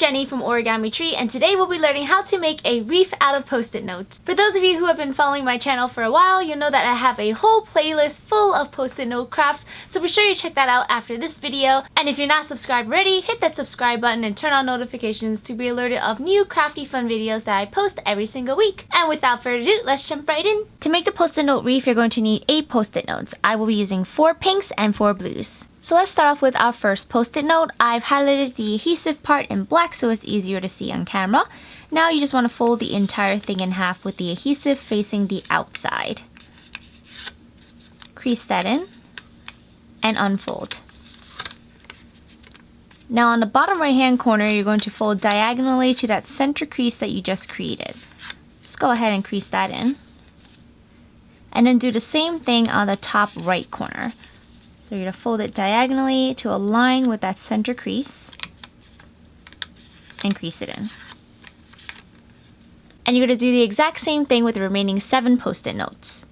Jenny from Origami Tree, and today we'll be learning how to make a wreath out of post-it notes. For those of you who have been following my channel for a while, you'll know that I have a whole playlist full of post-it note crafts, so be sure you check that out after this video. And if you're not subscribed already, hit that subscribe button and turn on notifications to be alerted of new crafty fun videos that I post every single week. And without further ado, let's jump right in. To make the post-it note wreath, you're going to need 8 post-it notes. I will be using 4 pinks and 4 blues. So let's start off with our first post-it note. I've highlighted the adhesive part in black so it's easier to see on camera. Now you just want to fold the entire thing in half with the adhesive facing the outside. Crease that in and unfold. Now on the bottom right hand corner, you're going to fold diagonally to that center crease that you just created. Just go ahead and crease that in. And then do the same thing on the top right corner. So you're going to fold it diagonally to align with that center crease and crease it in. And you're going to do the exact same thing with the remaining 7 post-it notes.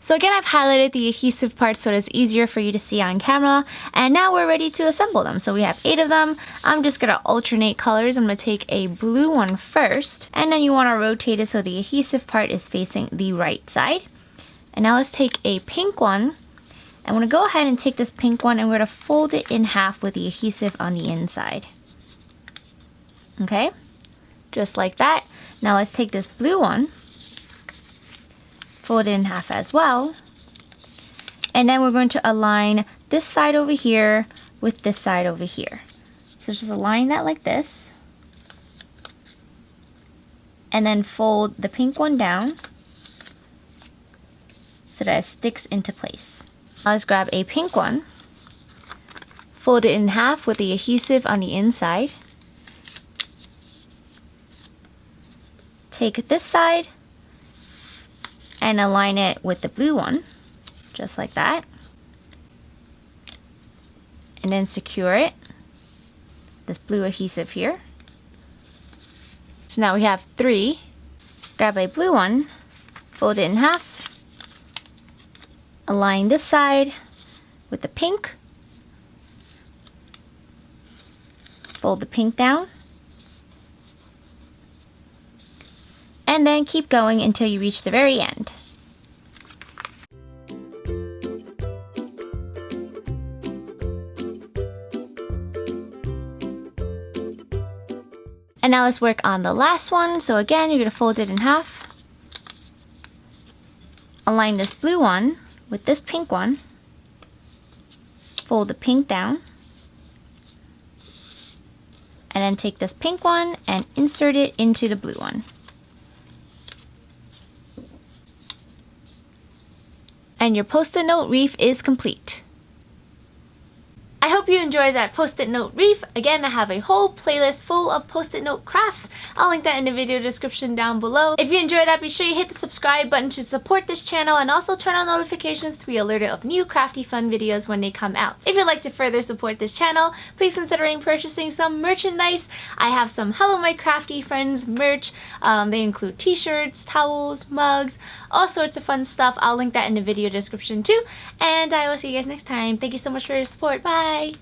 So again, I've highlighted the adhesive parts so it's easier for you to see on camera. And now we're ready to assemble them. So we have 8 of them. I'm just going to alternate colors. I'm going to take a blue one first. And then you want to rotate it so the adhesive part is facing the right side. And now let's take a pink one. I'm going to go ahead and take this pink one and we're going to fold it in half with the adhesive on the inside. Okay? Just like that. Now let's take this blue one. Fold it in half as well. And then we're going to align this side over here with this side over here. So just align that like this. And then fold the pink one down so that it sticks into place. Now let's grab a pink one. Fold it in half with the adhesive on the inside. Take this side and align it with the blue one, just like that. And then secure it, this blue adhesive here. So now we have 3. Grab a blue one, fold it in half, align this side with the pink, fold the pink down, and then keep going until you reach the very end. And now let's work on the last one. So again, you're going to fold it in half. Align this blue one with this pink one. Fold the pink down. And then take this pink one and insert it into the blue one. And your post-it note wreath is complete. I hope you enjoyed that post-it note wreath. Again, I have a whole playlist full of post-it note crafts. I'll link that in the video description down below. If you enjoyed that, be sure you hit the subscribe button to support this channel and also turn on notifications to be alerted of new crafty fun videos when they come out. If you'd like to further support this channel, please consider purchasing some merchandise. I have some Hello My Crafty Friends merch. They include t-shirts, towels, mugs, all sorts of fun stuff. I'll link that in the video description too. And I will see you guys next time. Thank you so much for your support. Bye!